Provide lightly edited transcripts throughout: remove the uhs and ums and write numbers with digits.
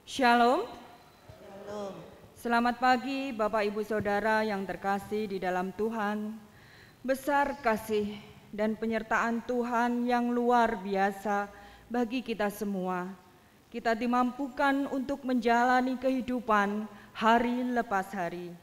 Shalom. Shalom. Selamat pagi Bapak Ibu Saudara yang terkasih di dalam Tuhan. Besar kasih dan penyertaan Tuhan yang luar biasa bagi kita semua. Kita dimampukan untuk menjalani kehidupan hari lepas hari.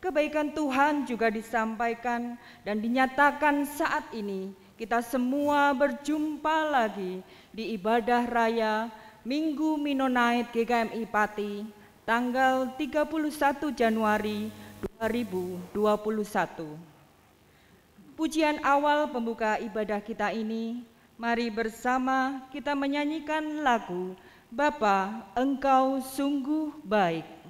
Kebaikan Tuhan juga disampaikan dan dinyatakan saat ini. Kita semua berjumpa lagi di ibadah raya Minggu Mennonite GKMI Pati tanggal 31 Januari 2021. Pujian awal pembuka ibadah kita ini, mari bersama kita menyanyikan lagu Bapa, Engkau Sungguh Baik.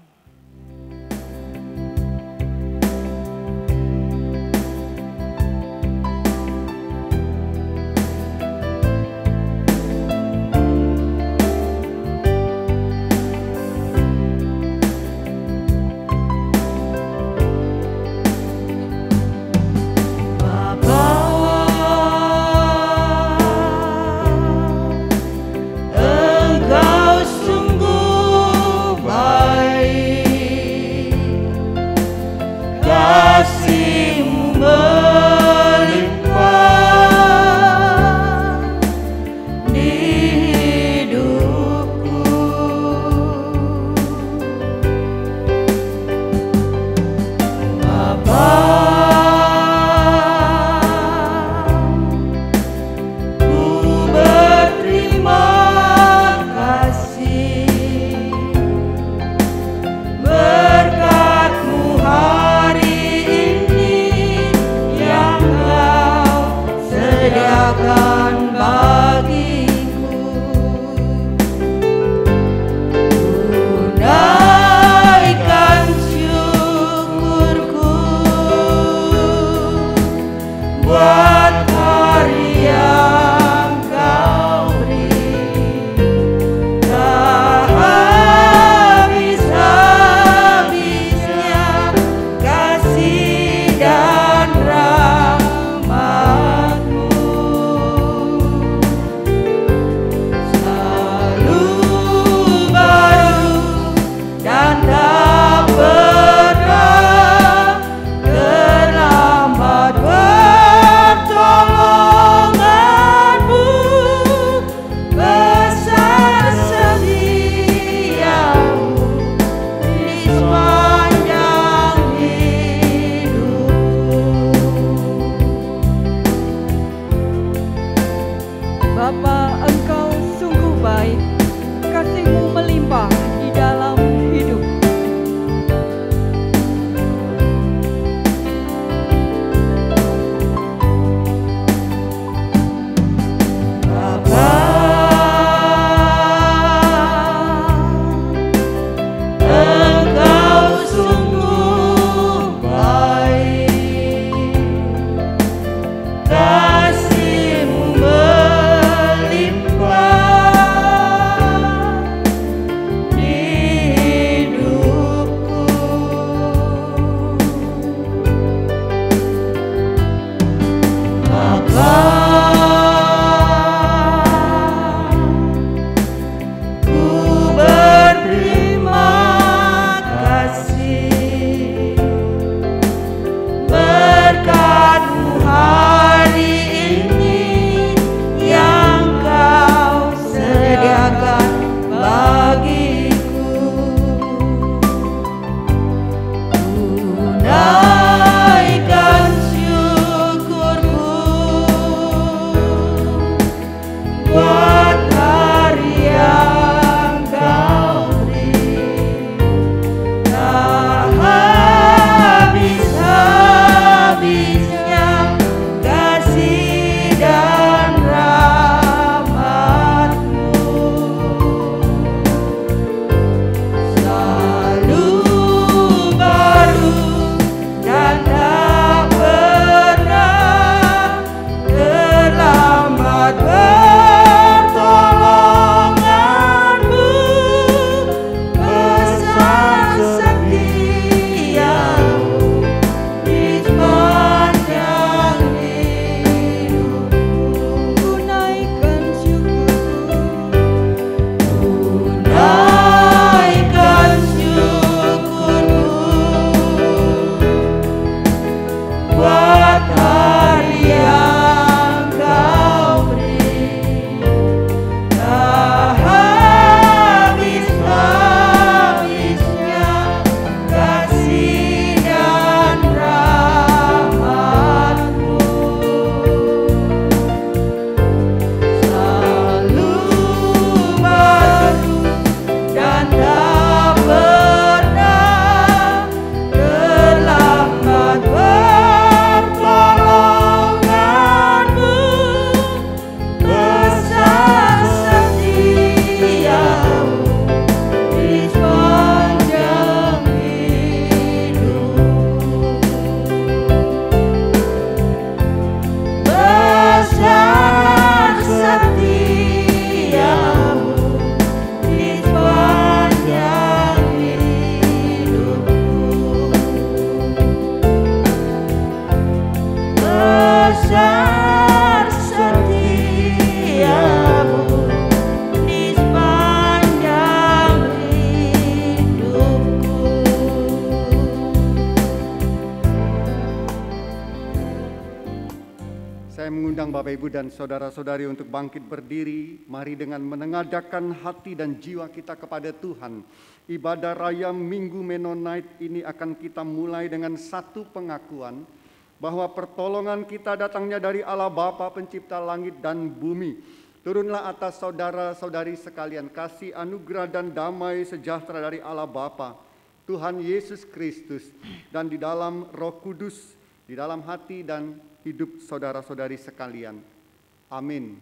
Bapak, Ibu, dan saudara-saudari untuk bangkit berdiri. Mari dengan menengadahkan hati dan jiwa kita kepada Tuhan. Ibadah raya Minggu Mennonite ini akan kita mulai dengan satu pengakuan bahwa pertolongan kita datangnya dari Allah Bapa pencipta langit dan bumi. Turunlah atas saudara-saudari sekalian kasih, anugerah dan damai sejahtera dari Allah Bapa, Tuhan Yesus Kristus, dan di dalam Roh Kudus, di dalam hati dan hidup saudara-saudari sekalian. Amin.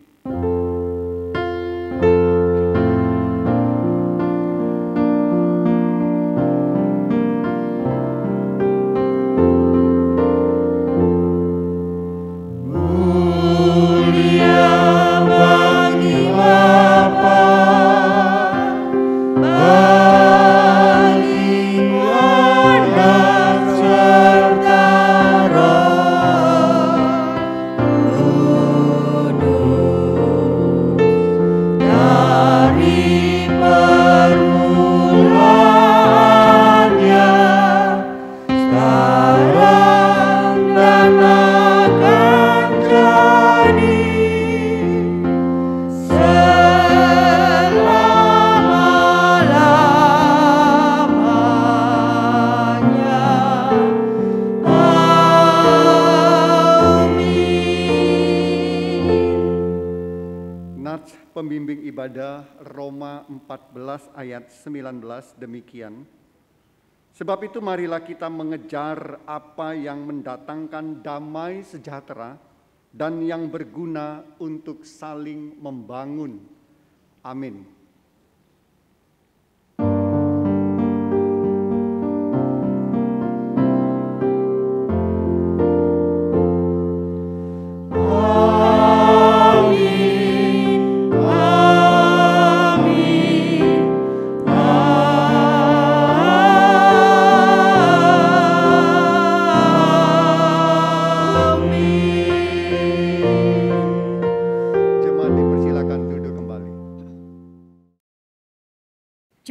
Pembimbing ibadah Roma 14 ayat 19 demikian. Sebab itu marilah kita mengejar apa yang mendatangkan damai sejahtera dan yang berguna untuk saling membangun. Amin.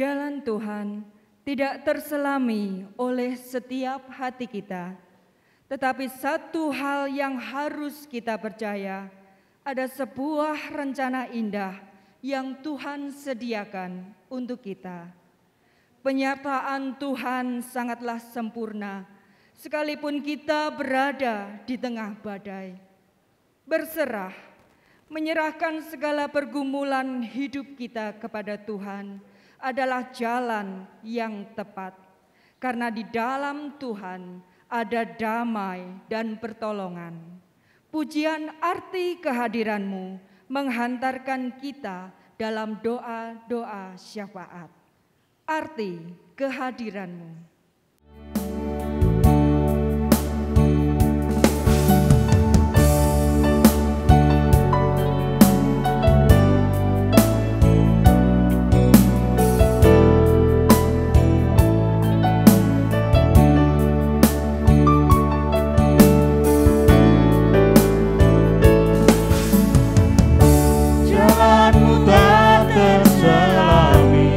Jalan Tuhan tidak terselami oleh setiap hati kita, tetapi satu hal yang harus kita percaya, ada sebuah rencana indah yang Tuhan sediakan untuk kita. Penyertaan Tuhan sangatlah sempurna, sekalipun kita berada di tengah badai. Berserah, menyerahkan segala pergumulan hidup kita kepada Tuhan adalah jalan yang tepat, karena di dalam Tuhan ada damai dan pertolongan. Pujian arti kehadiran-Mu menghantarkan kita dalam doa-doa syafaat. Arti kehadiran-Mu. Jalanmu tak terselami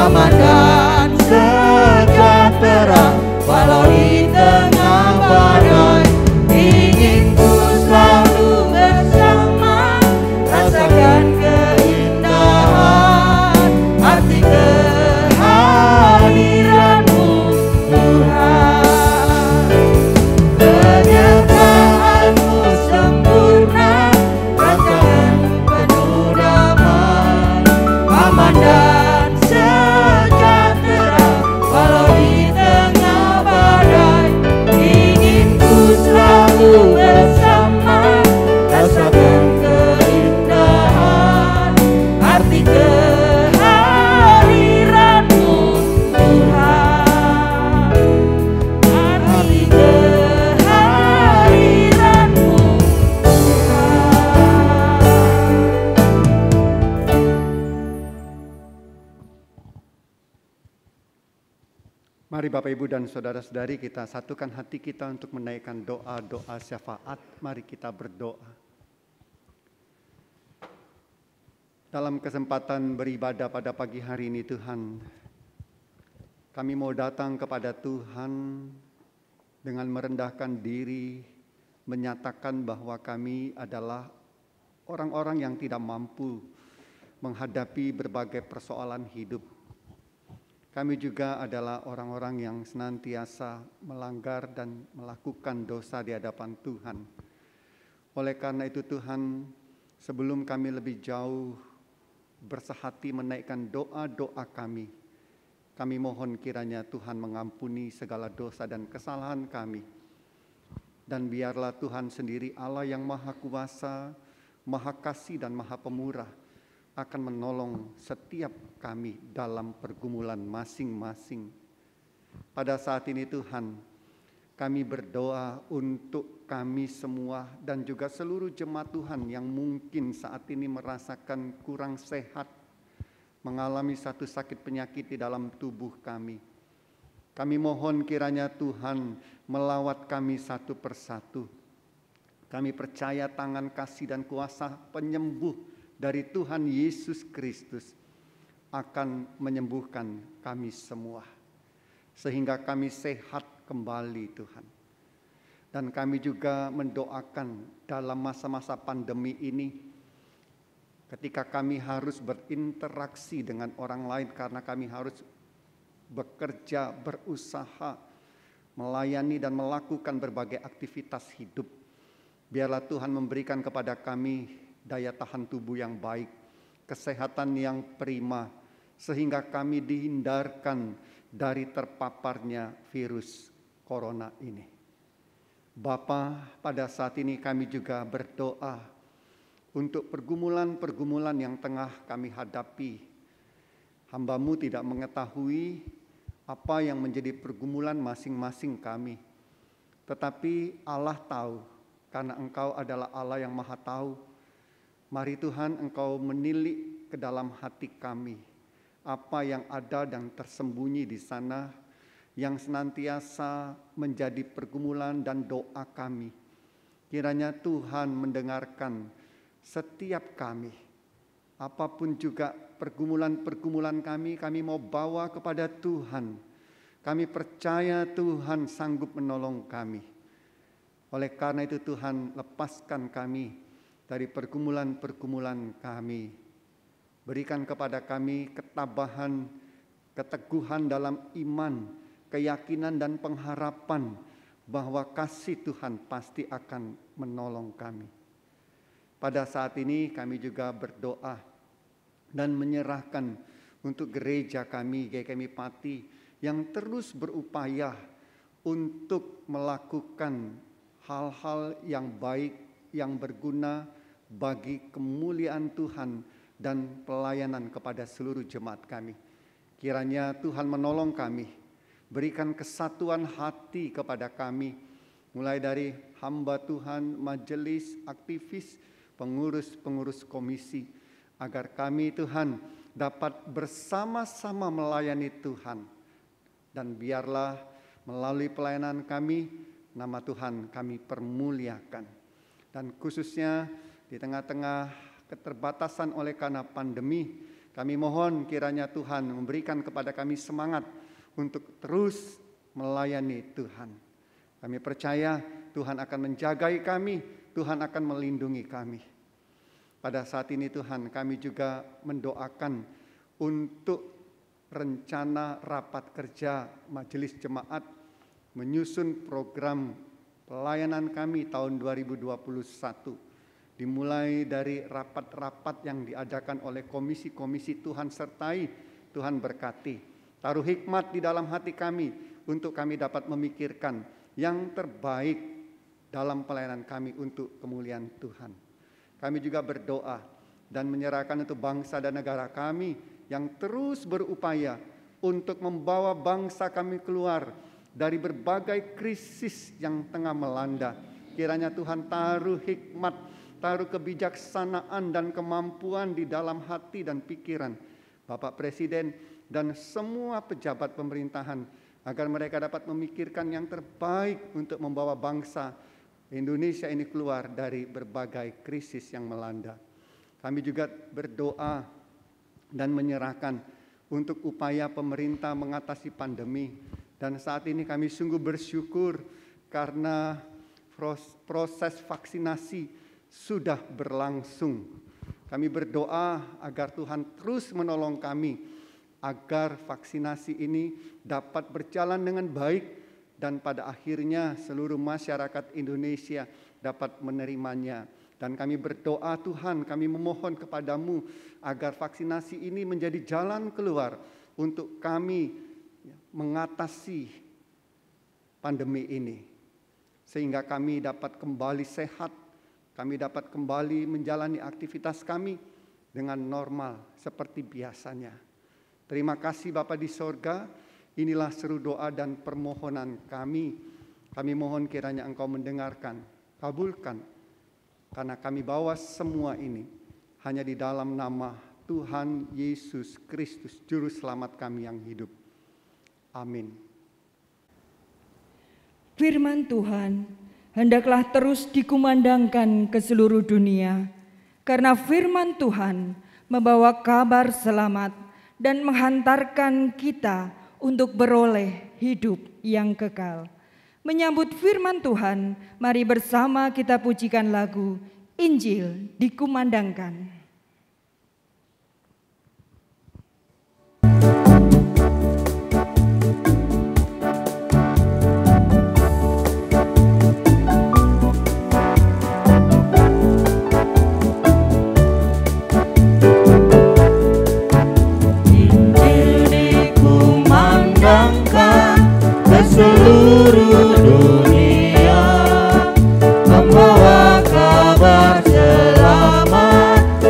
aman dan sejahtera walau di tengah badai. Ingin ku selalu bersama, rasakan keindahan arti kehadiran-Mu Tuhan. Penyertaan-Mu sempurna, rancangan-Mu penuh damai, aman dan sejahtera walau di tengah badai. Ingin ku selalu bersama, rasakan keindahan arti kehadiran-Mu Tuhan. Arti kehadiran-Mu Mari Bapak Ibu dan Saudara-saudari, kita satukan hati kita untuk menaikkan doa-doa syafaat. Mari kita berdoa. Dalam kesempatan beribadah pada pagi hari ini Tuhan, kami mau datang kepada Tuhan dengan merendahkan diri, menyatakan bahwa kami adalah orang-orang yang tidak mampu menghadapi berbagai persoalan hidup. Kami juga adalah orang-orang yang senantiasa melanggar dan melakukan dosa di hadapan Tuhan. Oleh karena itu Tuhan, sebelum kami lebih jauh bersehati menaikkan doa-doa kami mohon kiranya Tuhan mengampuni segala dosa dan kesalahan kami. Dan biarlah Tuhan sendiri Allah yang Maha Kuasa, Maha Kasih dan Maha Pemurah akan menolong setiap kami dalam pergumulan masing-masing. Pada saat ini Tuhan, kami berdoa untuk kami semua dan juga seluruh jemaat Tuhan yang mungkin saat ini merasakan kurang sehat, mengalami satu sakit penyakit di dalam tubuh kami. Kami mohon kiranya Tuhan melawat kami satu persatu. Kami percaya tangan kasih dan kuasa penyembuh dari Tuhan Yesus Kristus akan menyembuhkan kami semua, sehingga kami sehat kembali Tuhan. Dan kami juga mendoakan dalam masa-masa pandemi ini, ketika kami harus berinteraksi dengan orang lain karena kami harus bekerja, berusaha, melayani dan melakukan berbagai aktivitas hidup. Biarlah Tuhan memberikan kepada kami daya tahan tubuh yang baik, kesehatan yang prima, sehingga kami dihindarkan dari terpaparnya virus corona ini. Bapa, pada saat ini kami juga berdoa untuk pergumulan-pergumulan yang tengah kami hadapi. Hamba-Mu tidak mengetahui apa yang menjadi pergumulan masing-masing kami. Tetapi Allah tahu, karena Engkau adalah Allah yang Maha Tahu. Mari Tuhan Engkau menilik ke dalam hati kami, apa yang ada dan tersembunyi di sana, yang senantiasa menjadi pergumulan dan doa kami. Kiranya Tuhan mendengarkan setiap kami, apapun juga pergumulan-pergumulan kami mau bawa kepada Tuhan. Kami percaya Tuhan sanggup menolong kami. Oleh karena itu Tuhan, lepaskan kami dari pergumulan-pergumulan kami. Berikan kepada kami ketabahan, keteguhan dalam iman, keyakinan dan pengharapan bahwa kasih Tuhan pasti akan menolong kami. Pada saat ini kami juga berdoa dan menyerahkan untuk gereja kami, GKMI Pati, yang terus berupaya untuk melakukan hal-hal yang baik, yang berguna bagi kemuliaan Tuhan dan pelayanan kepada seluruh jemaat kami. Kiranya Tuhan menolong kami, berikan kesatuan hati kepada kami, mulai dari hamba Tuhan, majelis, aktivis, pengurus-pengurus komisi, agar kami Tuhan dapat bersama-sama melayani Tuhan. Dan biarlah melalui pelayanan kami, nama Tuhan kami permuliakan. Dan khususnya di tengah-tengah keterbatasan oleh karena pandemi, Kami mohon kiranya Tuhan memberikan kepada kami semangat untuk terus melayani Tuhan. Kami percaya Tuhan akan menjagai kami, Tuhan akan melindungi kami. Pada saat ini Tuhan, kami juga mendoakan untuk rencana rapat kerja Majelis Jemaat menyusun program pelayanan kami tahun 2021. Dimulai dari rapat-rapat yang diadakan oleh komisi-komisi, Tuhan sertai, Tuhan berkati. Taruh hikmat di dalam hati kami untuk kami dapat memikirkan yang terbaik dalam pelayanan kami untuk kemuliaan Tuhan. Kami juga berdoa dan menyerahkan untuk bangsa dan negara kami yang terus berupaya untuk membawa bangsa kami keluar dari berbagai krisis yang tengah melanda. Kiranya Tuhan taruh hikmat, taruh kebijaksanaan dan kemampuan di dalam hati dan pikiran Bapak Presiden dan semua pejabat pemerintahan, agar mereka dapat memikirkan yang terbaik untuk membawa bangsa Indonesia ini keluar dari berbagai krisis yang melanda. Kami juga berdoa dan menyerahkan untuk upaya pemerintah mengatasi pandemi. Dan saat ini kami sungguh bersyukur karena proses vaksinasi sudah berlangsung. Kami berdoa agar Tuhan terus menolong kami, agar vaksinasi ini dapat berjalan dengan baik dan pada akhirnya seluruh masyarakat Indonesia dapat menerimanya. Dan kami berdoa Tuhan, kami memohon kepadamu agar vaksinasi ini menjadi jalan keluar untuk kami mengatasi pandemi ini. Sehingga kami dapat kembali sehat, kami dapat kembali menjalani aktivitas kami dengan normal seperti biasanya. Terima kasih Bapa di sorga, inilah seru doa dan permohonan kami. Kami mohon kiranya Engkau mendengarkan, kabulkan, karena kami bawa semua ini hanya di dalam nama Tuhan Yesus Kristus, Juru Selamat kami yang hidup. Amin. Firman Tuhan hendaklah terus dikumandangkan ke seluruh dunia, karena firman Tuhan membawa kabar selamat dan menghantarkan kita untuk beroleh hidup yang kekal. Menyambut firman Tuhan, mari bersama kita pujikan lagu Injil Dikumandangkan. Seluruh dunia membawa kabar selamat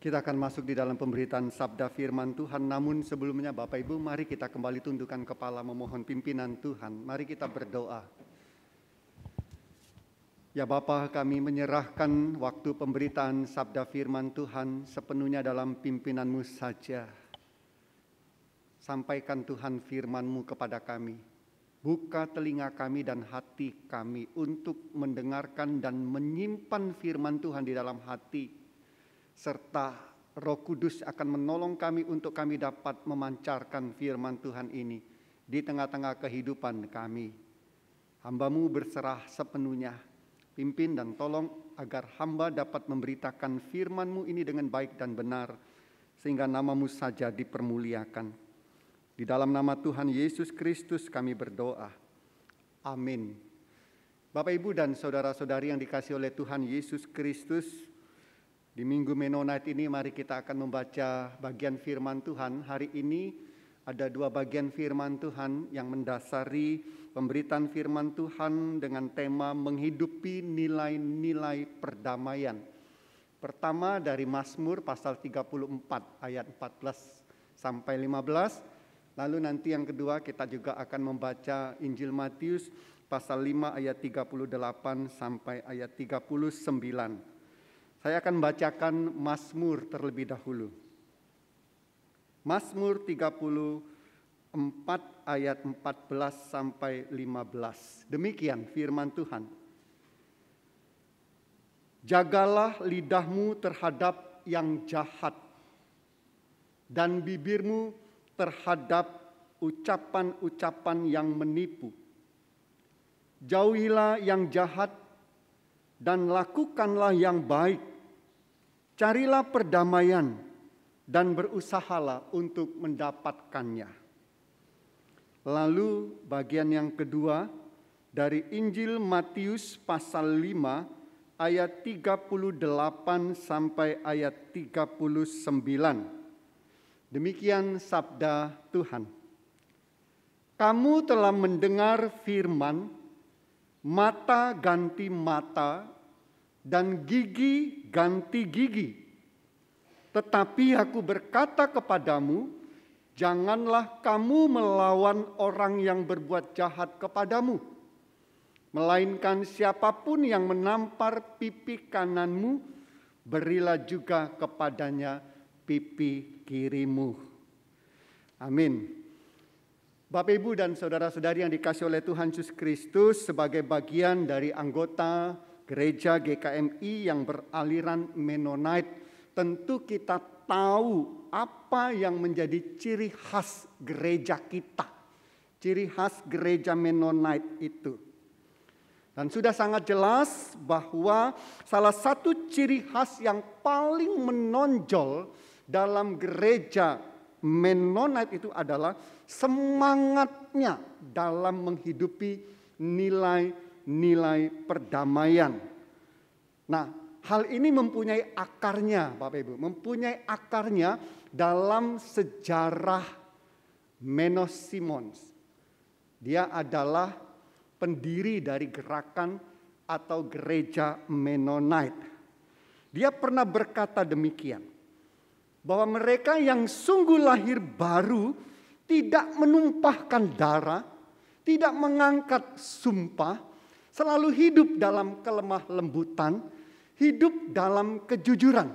Kita akan masuk di dalam pemberitaan sabda firman Tuhan. Namun sebelumnya Bapak Ibu, mari kita kembali tundukkan kepala memohon pimpinan Tuhan. Mari kita berdoa. Ya Bapa, kami menyerahkan waktu pemberitaan sabda firman Tuhan sepenuhnya dalam pimpinan-Mu saja. Sampaikan Tuhan firman-Mu kepada kami. Buka telinga kami dan hati kami untuk mendengarkan dan menyimpan firman Tuhan di dalam hati. Serta Roh Kudus akan menolong kami untuk kami dapat memancarkan firman Tuhan ini di tengah-tengah kehidupan kami. Hamba-Mu berserah sepenuhnya. Pimpin dan tolong agar hamba dapat memberitakan firman-Mu ini dengan baik dan benar, sehingga nama-Mu saja dipermuliakan. Di dalam nama Tuhan Yesus Kristus kami berdoa. Amin. Bapak, Ibu, dan saudara-saudari yang dikasihi oleh Tuhan Yesus Kristus, di Minggu Mennonite ini mari kita akan membaca bagian firman Tuhan. Hari ini ada 2 bagian firman Tuhan yang mendasari pemberitaan firman Tuhan dengan tema menghidupi nilai-nilai perdamaian. Pertama dari Mazmur pasal 34 ayat 14 sampai 15. Lalu nanti yang kedua kita juga akan membaca Injil Matius pasal 5 ayat 38 sampai ayat 39. Saya akan bacakan Mazmur terlebih dahulu. Mazmur 34 ayat 14 sampai 15. Demikian firman Tuhan. Jagalah lidahmu terhadap yang jahat dan bibirmu terhadap ucapan-ucapan yang menipu. Jauhilah yang jahat dan lakukanlah yang baik. Carilah perdamaian dan berusahalah untuk mendapatkannya. Lalu bagian yang kedua dari Injil Matius pasal 5 ayat 38 sampai ayat 39. Demikian sabda Tuhan. Kamu telah mendengar firman, mata ganti mata, dan gigi ganti gigi. Tetapi aku berkata kepadamu, janganlah kamu melawan orang yang berbuat jahat kepadamu. Melainkan siapapun yang menampar pipi kananmu, berilah juga kepadanya pipi kirimu. Amin. Bapak, Ibu, dan saudara-saudari yang dikasihi oleh Tuhan Yesus Kristus, sebagai bagian dari anggota Gereja GKMI yang beraliran Mennonite, tentu kita tahu apa yang menjadi ciri khas gereja kita. Ciri khas gereja Mennonite itu. Dan sudah sangat jelas bahwa salah satu ciri khas yang paling menonjol dalam gereja Mennonite itu adalah semangatnya dalam menghidupi nilai-nilai perdamaian. Nah, hal ini mempunyai akarnya, Bapak Ibu, mempunyai akarnya dalam sejarah Menno Simons. Dia adalah pendiri dari gerakan atau gereja Mennonite. Dia pernah berkata demikian, bahwa mereka yang sungguh lahir baru tidak menumpahkan darah, tidak mengangkat sumpah, selalu hidup dalam kelemah lembutan, hidup dalam kejujuran.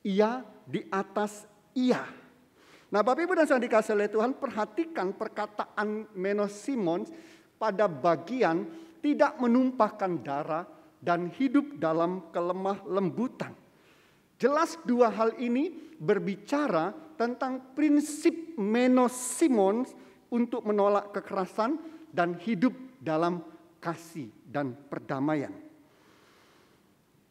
Ia di atas ia. Nah, Bapak, Ibu, dan saudara dikasihi oleh Tuhan, perhatikan perkataan Menno Simons pada bagian tidak menumpahkan darah dan hidup dalam kelemah lembutan. Jelas dua hal ini berbicara tentang prinsip Menno Simons untuk menolak kekerasan dan hidup dalam kasih dan perdamaian.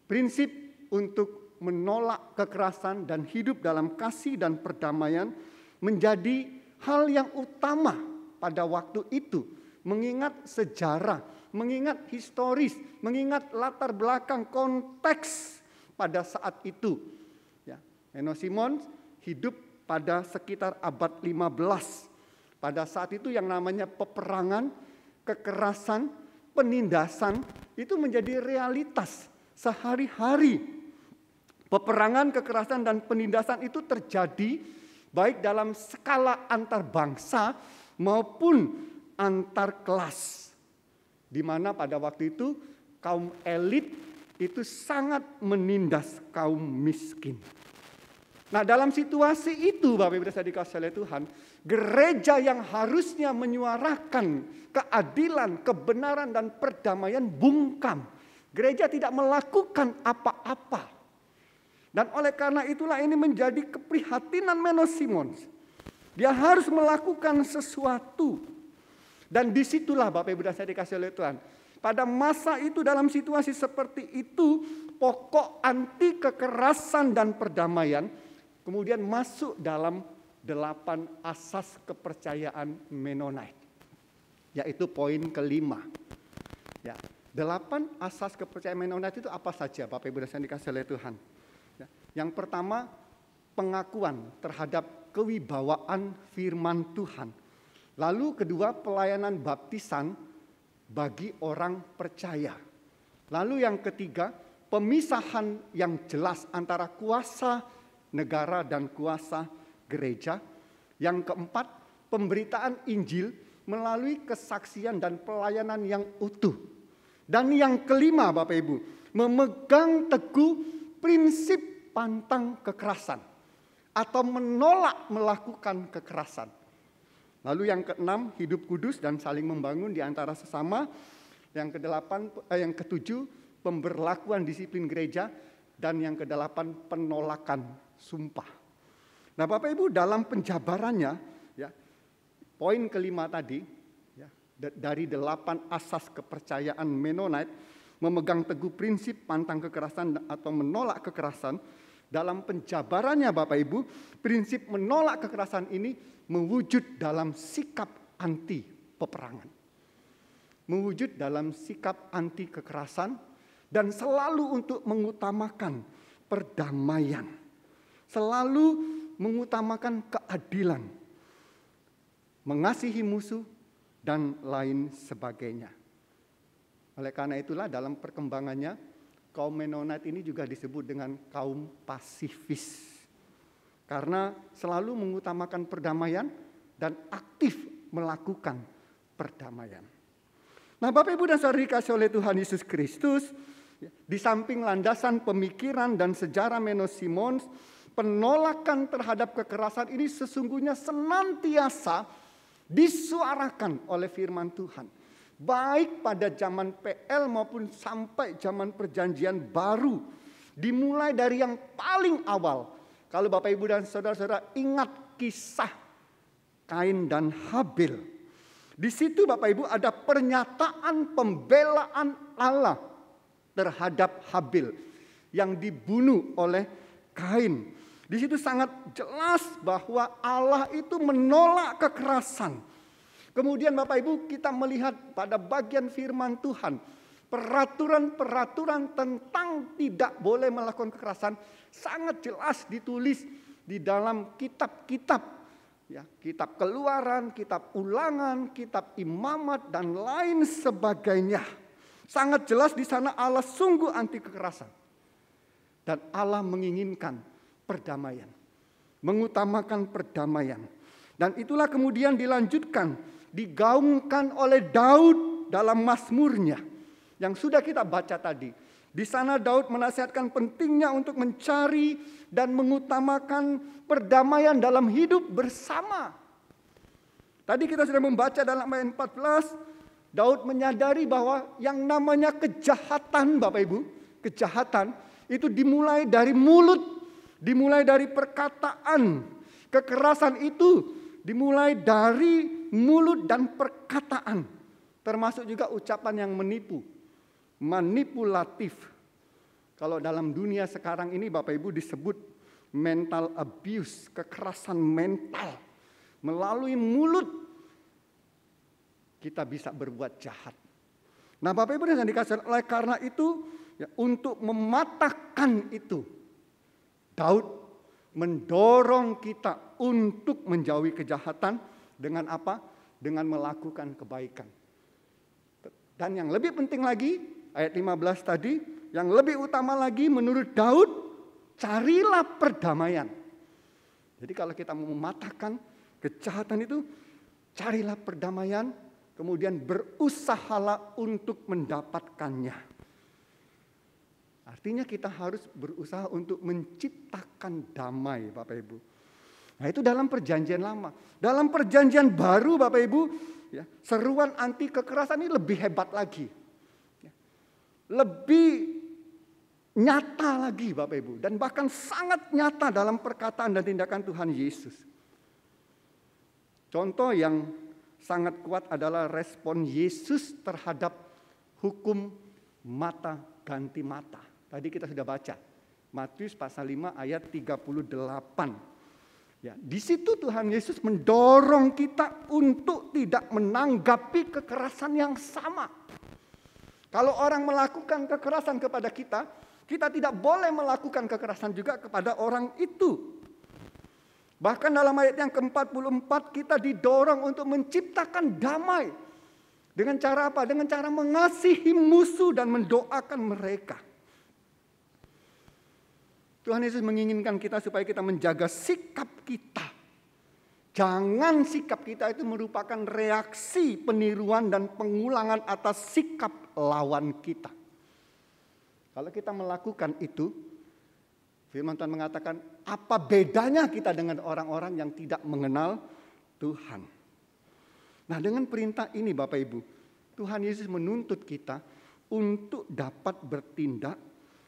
Prinsip untuk menolak kekerasan dan hidup dalam kasih dan perdamaian menjadi hal yang utama pada waktu itu. Mengingat sejarah, mengingat historis, mengingat latar belakang konteks pada saat itu. Ya, Menno Simons hidup pada sekitar abad 15. Pada saat itu yang namanya peperangan, kekerasan, penindasan itu menjadi realitas sehari-hari Peperangan, kekerasan, dan penindasan itu terjadi baik dalam skala antar bangsa maupun antar kelas. Di mana pada waktu itu kaum elit itu sangat menindas kaum miskin. Nah, dalam situasi itu Bapak Ibu saya dikasihi oleh Tuhan, gereja yang harusnya menyuarakan keadilan, kebenaran, dan perdamaian bungkam. Gereja tidak melakukan apa-apa. Dan oleh karena itulah ini menjadi keprihatinan Menno Simons. Dia harus melakukan sesuatu. Dan disitulah Bapak Ibu dan saya dikasihi oleh Tuhan. Pada masa itu dalam situasi seperti itu, pokok anti kekerasan dan perdamaian kemudian masuk dalam 8 asas kepercayaan Mennonite. Yaitu poin kelima. Ya, 8 asas kepercayaan Mennonite itu apa saja Bapak Ibu dan saya dikasihi oleh Tuhan? Ya, yang pertama, pengakuan terhadap kewibawaan firman Tuhan. Lalu kedua, pelayanan baptisan bagi orang percaya. Lalu yang ketiga, pemisahan yang jelas antara kuasa negara dan kuasa gereja. Yang keempat, pemberitaan Injil melalui kesaksian dan pelayanan yang utuh. Dan yang kelima Bapak Ibu, memegang teguh prinsip pantang kekerasan atau menolak melakukan kekerasan. Lalu yang keenam, hidup kudus dan saling membangun di antara sesama. Yang ketujuh, pemberlakuan disiplin gereja. Dan yang kedelapan, penolakan sumpah. Nah Bapak Ibu, dalam penjabarannya, ya, poin kelima tadi, ya, dari 8 asas kepercayaan Mennonite, memegang teguh prinsip pantang kekerasan atau menolak kekerasan. Dalam penjabarannya Bapak Ibu, prinsip menolak kekerasan ini mewujud dalam sikap anti peperangan. Mewujud dalam sikap anti kekerasan dan selalu untuk mengutamakan perdamaian. Selalu mengutamakan keadilan. Mengasihi musuh dan lain sebagainya. Oleh karena itulah dalam perkembangannya kaum Mennonite ini juga disebut dengan kaum pasifis. Karena selalu mengutamakan perdamaian dan aktif melakukan perdamaian. Nah Bapak Ibu dan Saudara dikasihi oleh Tuhan Yesus Kristus, di samping landasan pemikiran dan sejarah Menno Simons, penolakan terhadap kekerasan ini sesungguhnya senantiasa disuarakan oleh firman Tuhan. Baik pada zaman PL maupun sampai zaman perjanjian baru. Dimulai dari yang paling awal. Kalau Bapak Ibu dan Saudara-saudara ingat kisah Kain dan Habil. Di situ Bapak Ibu ada pernyataan pembelaan Allah terhadap Habil yang dibunuh oleh Kain. Di situ sangat jelas bahwa Allah itu menolak kekerasan. Kemudian Bapak Ibu kita melihat pada bagian firman Tuhan. Peraturan-peraturan tentang tidak boleh melakukan kekerasan sangat jelas ditulis di dalam kitab-kitab. Ya, kitab Keluaran, kitab Ulangan, kitab Imamat dan lain sebagainya. Sangat jelas di sana Allah sungguh anti kekerasan. Dan Allah menginginkan perdamaian. Mengutamakan perdamaian. Dan itulah kemudian dilanjutkan, digaungkan oleh Daud dalam Mazmurnya yang sudah kita baca tadi. Di sana Daud menasihatkan pentingnya untuk mencari dan mengutamakan perdamaian dalam hidup bersama. Tadi kita sudah membaca dalam ayat 14, Daud menyadari bahwa yang namanya kejahatan Bapak Ibu, kejahatan itu dimulai dari mulut, dimulai dari perkataan. Kekerasan itu dimulai dari mulut dan perkataan. Termasuk juga ucapan yang menipu. Manipulatif. Kalau dalam dunia sekarang ini Bapak Ibu disebut mental abuse, kekerasan mental. Melalui mulut kita bisa berbuat jahat. Nah Bapak Ibu yang dikasih oleh karena itu ya, untuk mematahkan itu Daud mendorong kita untuk menjauhi kejahatan dengan apa? Dengan melakukan kebaikan. Dan yang lebih penting lagi, ayat 15 tadi, yang lebih utama lagi menurut Daud, carilah perdamaian. Jadi kalau kita mau mematahkan kejahatan itu, carilah perdamaian, kemudian berusahalah untuk mendapatkannya. Artinya kita harus berusaha untuk menciptakan damai, Bapak Ibu. Nah, itu dalam perjanjian lama. Dalam perjanjian baru, Bapak Ibu, ya, seruan anti kekerasan ini lebih hebat lagi. Ya, lebih nyata lagi, Bapak Ibu. Dan bahkan sangat nyata dalam perkataan dan tindakan Tuhan Yesus. Contoh yang sangat kuat adalah respon Yesus terhadap hukum mata ganti mata. Tadi kita sudah baca, Matius pasal 5 ayat 38. Ya, di situ Tuhan Yesus mendorong kita untuk tidak menanggapi kekerasan yang sama. Kalau orang melakukan kekerasan kepada kita, kita tidak boleh melakukan kekerasan juga kepada orang itu. Bahkan dalam ayat yang ke-44 kita didorong untuk menciptakan damai. Dengan cara apa? Dengan cara mengasihi musuh dan mendoakan mereka. Tuhan Yesus menginginkan kita supaya kita menjaga sikap kita. Jangan sikap kita itu merupakan reaksi peniruan dan pengulangan atas sikap lawan kita. Kalau kita melakukan itu, firman Tuhan mengatakan, apa bedanya kita dengan orang-orang yang tidak mengenal Tuhan? Nah, dengan perintah ini Bapak Ibu, Tuhan Yesus menuntut kita untuk dapat bertindak,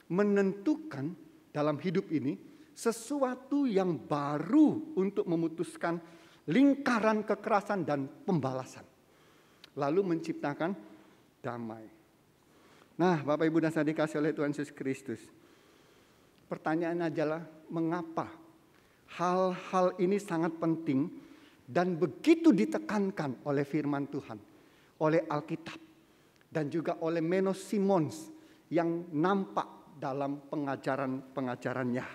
menentukan dalam hidup ini sesuatu yang baru untuk memutuskan lingkaran kekerasan dan pembalasan. Lalu menciptakan damai. Nah, Bapak Ibu dan Saudara dikasih oleh Tuhan Yesus Kristus. Pertanyaannya adalah mengapa hal-hal ini sangat penting dan begitu ditekankan oleh firman Tuhan, oleh Alkitab, dan juga oleh Menno Simons yang nampak dalam pengajaran-pengajarannya.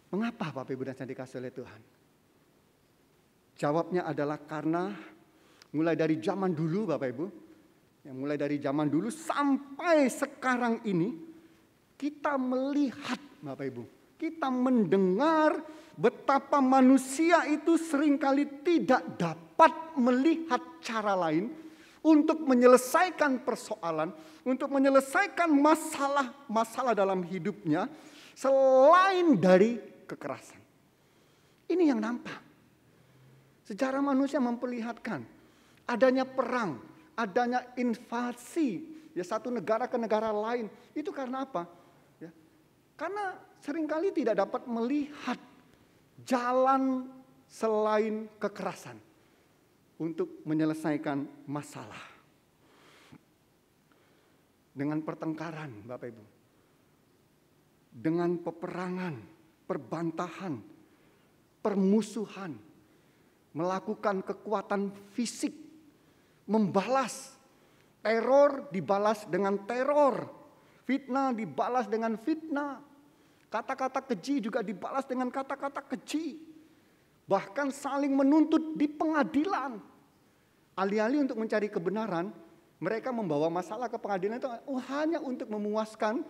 Mengapa Bapak Ibu dan Saudara dikasih oleh Tuhan? Jawabnya adalah karena mulai dari zaman dulu Bapak Ibu, mulai dari zaman dulu sampai sekarang ini, kita melihat Bapak Ibu, kita mendengar betapa manusia itu seringkali tidak dapat melihat cara lain untuk menyelesaikan persoalan, untuk menyelesaikan masalah-masalah dalam hidupnya selain dari kekerasan. Ini yang nampak. Sejarah manusia memperlihatkan adanya perang, adanya invasi ya satu negara ke negara lain. Itu karena apa? Ya, karena seringkali tidak dapat melihat jalan selain kekerasan untuk menyelesaikan masalah. Dengan pertengkaran, Bapak Ibu. Dengan peperangan, perbantahan, permusuhan, melakukan kekuatan fisik, membalas, teror dibalas dengan teror, fitnah dibalas dengan fitnah, kata-kata keji juga dibalas dengan kata-kata keji. Bahkan saling menuntut di pengadilan. Alih-alih untuk mencari kebenaran, mereka membawa masalah ke pengadilan itu hanya untuk memuaskan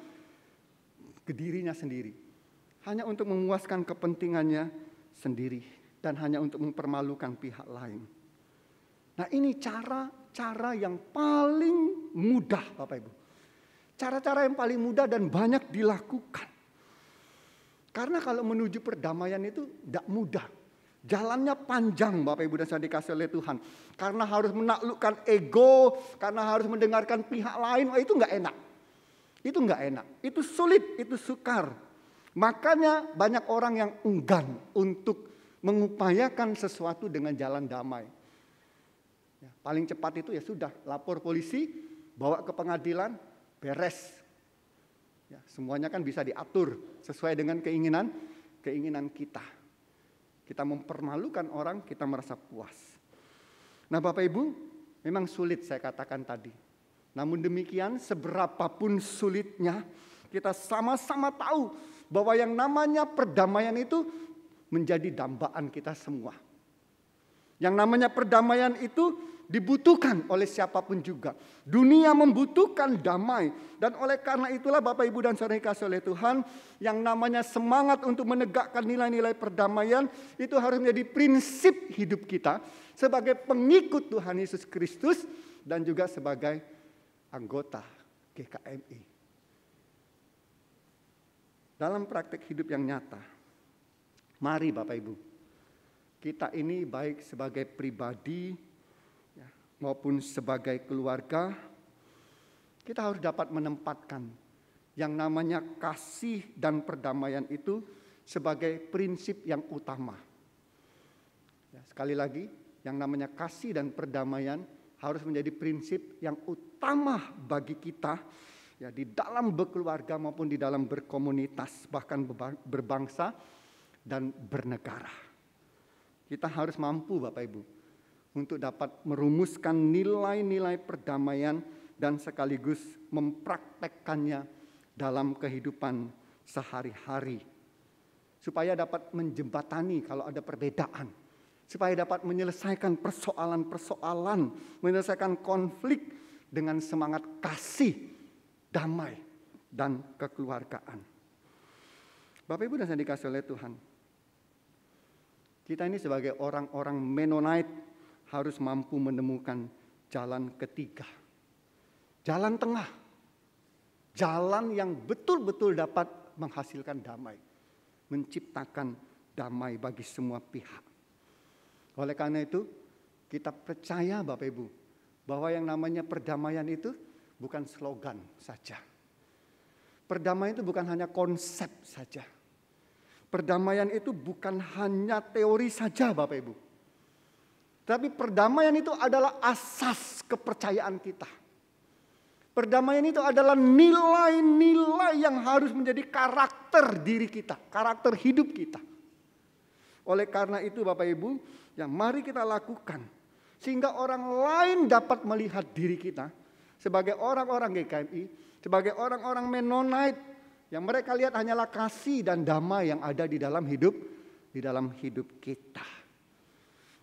ke dirinya sendiri. Hanya untuk memuaskan kepentingannya sendiri. Dan hanya untuk mempermalukan pihak lain. Nah, ini cara-cara yang paling mudah Bapak Ibu. Cara-cara yang paling mudah dan banyak dilakukan. Karena kalau menuju perdamaian itu tidak mudah. Jalannya panjang Bapak Ibu dan Saudara dikasih oleh Tuhan. Karena harus menaklukkan ego, karena harus mendengarkan pihak lain, itu enggak enak. Itu enggak enak, itu sulit, itu sukar. Makanya banyak orang yang enggan untuk mengupayakan sesuatu dengan jalan damai. Ya, paling cepat itu ya sudah, lapor polisi, bawa ke pengadilan, beres. Ya, semuanya kan bisa diatur sesuai dengan keinginan kita. Kita mempermalukan orang, kita merasa puas. Nah Bapak Ibu, memang sulit saya katakan tadi. Namun demikian seberapapun sulitnya, kita sama-sama tahu bahwa yang namanya perdamaian itu menjadi dambaan kita semua. Yang namanya perdamaian itu dibutuhkan oleh siapapun juga. Dunia membutuhkan damai. Dan oleh karena itulah Bapak Ibu dan Saudara kasih oleh Tuhan, yang namanya semangat untuk menegakkan nilai-nilai perdamaian itu harus menjadi prinsip hidup kita sebagai pengikut Tuhan Yesus Kristus dan juga sebagai anggota GKMI. Dalam praktek hidup yang nyata, mari Bapak Ibu, kita ini baik sebagai pribadi maupun sebagai keluarga, kita harus dapat menempatkan yang namanya kasih dan perdamaian itu sebagai prinsip yang utama. Sekali lagi, yang namanya kasih dan perdamaian harus menjadi prinsip yang utama bagi kita di dalam berkeluarga maupun di dalam berkomunitas, bahkan berbangsa dan bernegara. Kita harus mampu Bapak Ibu untuk dapat merumuskan nilai-nilai perdamaian dan sekaligus mempraktekkannya dalam kehidupan sehari-hari. Supaya dapat menjembatani kalau ada perbedaan. Supaya dapat menyelesaikan persoalan-persoalan, menyelesaikan konflik dengan semangat kasih, damai, dan kekeluargaan. Bapak Ibu dan saya dikasih oleh Tuhan, kita ini sebagai orang-orang Mennonite harus mampu menemukan jalan ketiga. Jalan tengah. Jalan yang betul-betul dapat menghasilkan damai. Menciptakan damai bagi semua pihak. Oleh karena itu, kita percaya Bapak Ibu, bahwa yang namanya perdamaian itu bukan slogan saja. Perdamaian itu bukan hanya konsep saja. Perdamaian itu bukan hanya teori saja Bapak Ibu. Tapi perdamaian itu adalah asas kepercayaan kita. Perdamaian itu adalah nilai-nilai yang harus menjadi karakter diri kita, karakter hidup kita. Oleh karena itu Bapak Ibu, mari kita lakukan. Sehingga orang lain dapat melihat diri kita sebagai orang-orang GKMI, sebagai orang-orang Mennonite, yang mereka lihat hanyalah kasih dan damai yang ada di dalam hidup kita.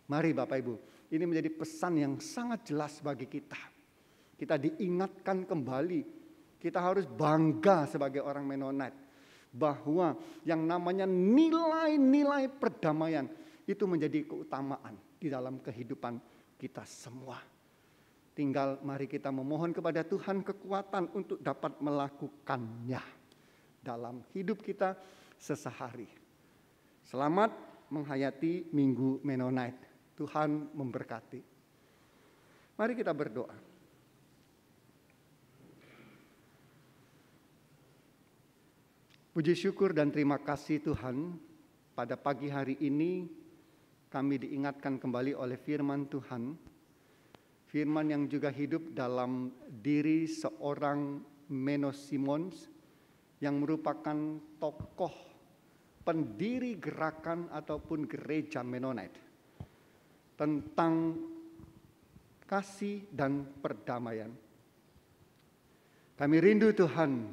Mari Bapak Ibu, ini menjadi pesan yang sangat jelas bagi kita. Kita diingatkan kembali, kita harus bangga sebagai orang Mennonite bahwa yang namanya nilai-nilai perdamaian itu menjadi keutamaan di dalam kehidupan kita semua. Tinggal mari kita memohon kepada Tuhan kekuatan untuk dapat melakukannya dalam hidup kita sesehari. Selamat menghayati Minggu Mennonite. Tuhan memberkati. Mari kita berdoa. Puji syukur dan terima kasih Tuhan, pada pagi hari ini kami diingatkan kembali oleh firman Tuhan. Firman yang juga hidup dalam diri seorang Menno Simons yang merupakan tokoh pendiri gerakan ataupun gereja Mennonite tentang kasih dan perdamaian. Kami rindu Tuhan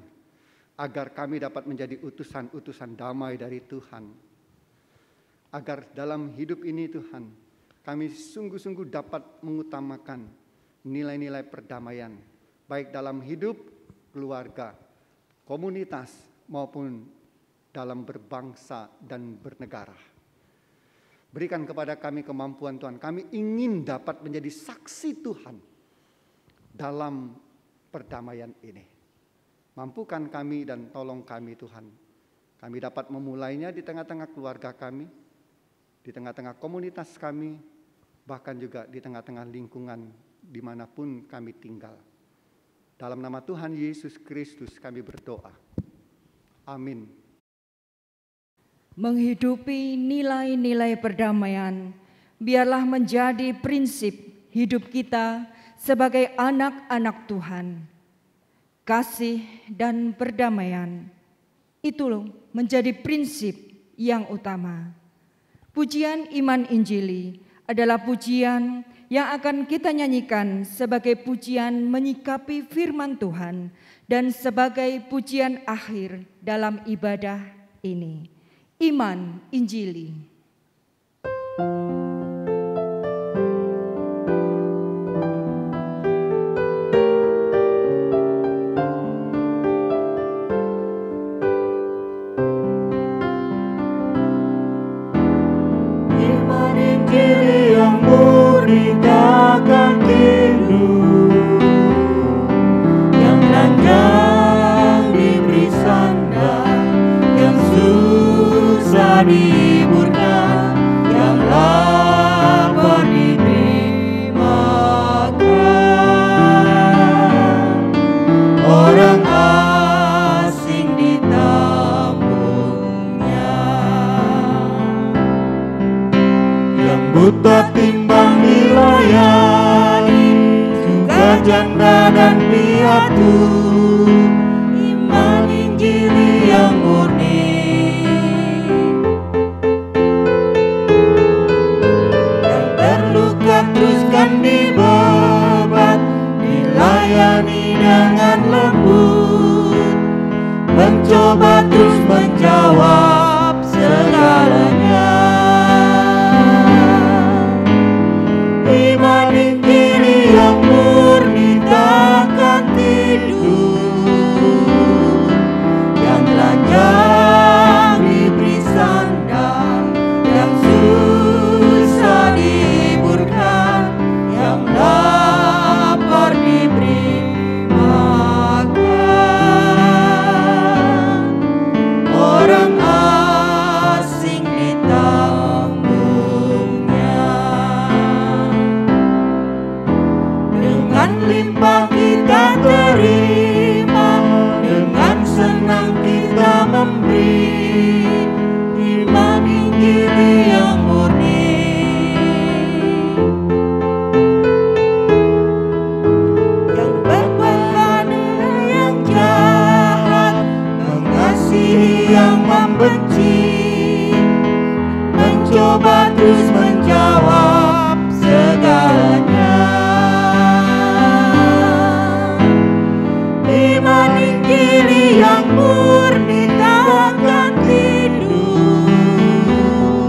agar kami dapat menjadi utusan-utusan damai dari Tuhan. Agar dalam hidup ini Tuhan, kami sungguh-sungguh dapat mengutamakan nilai-nilai perdamaian, baik dalam hidup, keluarga, komunitas, maupun dalam berbangsa dan bernegara. Berikan kepada kami kemampuan Tuhan, kami ingin dapat menjadi saksi Tuhan dalam perdamaian ini. Mampukan kami dan tolong kami Tuhan. Kami dapat memulainya di tengah-tengah keluarga kami, di tengah-tengah komunitas kami, bahkan juga di tengah-tengah lingkungan dimanapun kami tinggal. Dalam nama Tuhan Yesus Kristus kami berdoa. Amin. Menghidupi nilai-nilai perdamaian, biarlah menjadi prinsip hidup kita sebagai anak-anak Tuhan. Kasih dan perdamaian itu menjadi prinsip yang utama. Pujian Iman Injili adalah pujian yang akan kita nyanyikan sebagai pujian menyikapi firman Tuhan dan sebagai pujian akhir dalam ibadah ini. Iman Injili. dihiburkan, yang lapar diberi makan. Orang asing ditampungnya, yang buta timbang dilayani, juga janda dan piatu. Iman Injili yang murni, yang terluka teruskan dibabat, dilayani dengan lembut, mencoba terus menjawab segalanya. Iman Injili yang murni takkan tidur, yang telanjang diberi sandal, yang susah dihiburkan, yang lapar diberi makan. Orang asing ditanggunnya, dengan limpah kita terima, dengan senang kita memberi. Iman Injili yang murni, yang berbuat yang jahat, mengasihi yang membenci, mencoba terus menjawab segalanya. Iman Injili yang murni takkan tidur,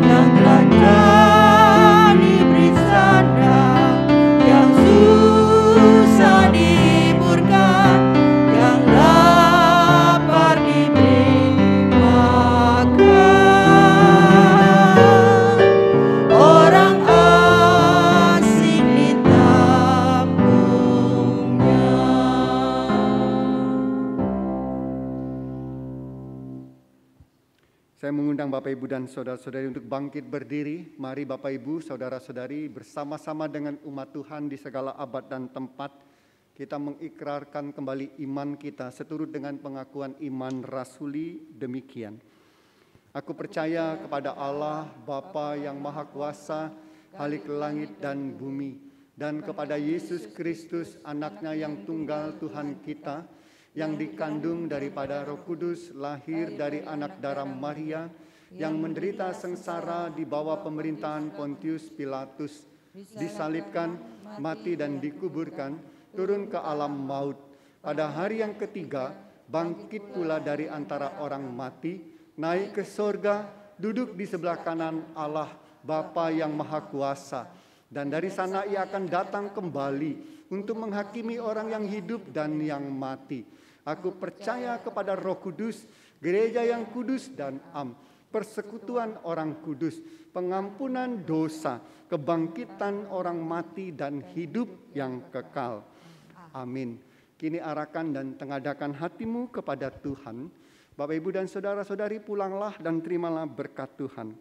yang telanjang diberi sandal, yang susah dihiburkan, yang lapar diberi makan. Orang asing ditampungnya. Saya mengundang Bapak Ibu dan saudara-saudari untuk bangkit berdiri. Mari Bapak Ibu, saudara-saudari bersama-sama dengan umat Tuhan di segala abad dan tempat, kita mengikrarkan kembali iman kita seturut dengan pengakuan iman rasuli demikian. Aku percaya kepada Allah Bapa yang Maha Kuasa, Khalik langit dan bumi, dan kepada Yesus Kristus, anaknya yang tunggal Tuhan kita, yang dikandung daripada Roh Kudus, lahir dari anak darah Maria, yang menderita sengsara di bawah pemerintahan Pontius Pilatus, disalibkan, mati dan dikuburkan, turun ke alam maut. Pada hari yang ketiga, bangkit pula dari antara orang mati, naik ke sorga, duduk di sebelah kanan Allah, Bapa yang Maha Kuasa. Dan dari sana ia akan datang kembali untuk menghakimi orang yang hidup dan yang mati. Aku percaya kepada Roh Kudus, gereja yang kudus dan am, persekutuan orang kudus, pengampunan dosa, kebangkitan orang mati dan hidup yang kekal. Amin. Kini arahkan dan tengadakan hatimu kepada Tuhan. Bapak, Ibu dan saudara-saudari, pulanglah dan terimalah berkat Tuhan.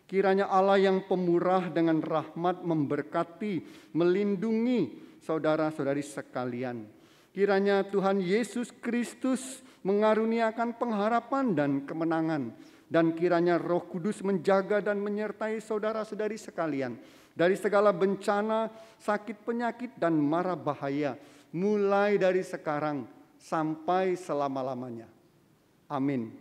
Kiranya Allah yang pemurah dengan rahmat memberkati, melindungi saudara-saudari sekalian. Kiranya Tuhan Yesus Kristus mengaruniakan pengharapan dan kemenangan. Dan kiranya Roh Kudus menjaga dan menyertai saudara-saudari sekalian dari segala bencana, sakit penyakit dan mara bahaya, mulai dari sekarang sampai selama-lamanya. Amin.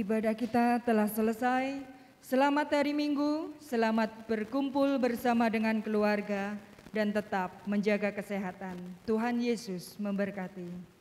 Ibadah kita telah selesai. Selamat hari Minggu, selamat berkumpul bersama dengan keluarga, dan tetap menjaga kesehatan. Tuhan Yesus memberkati.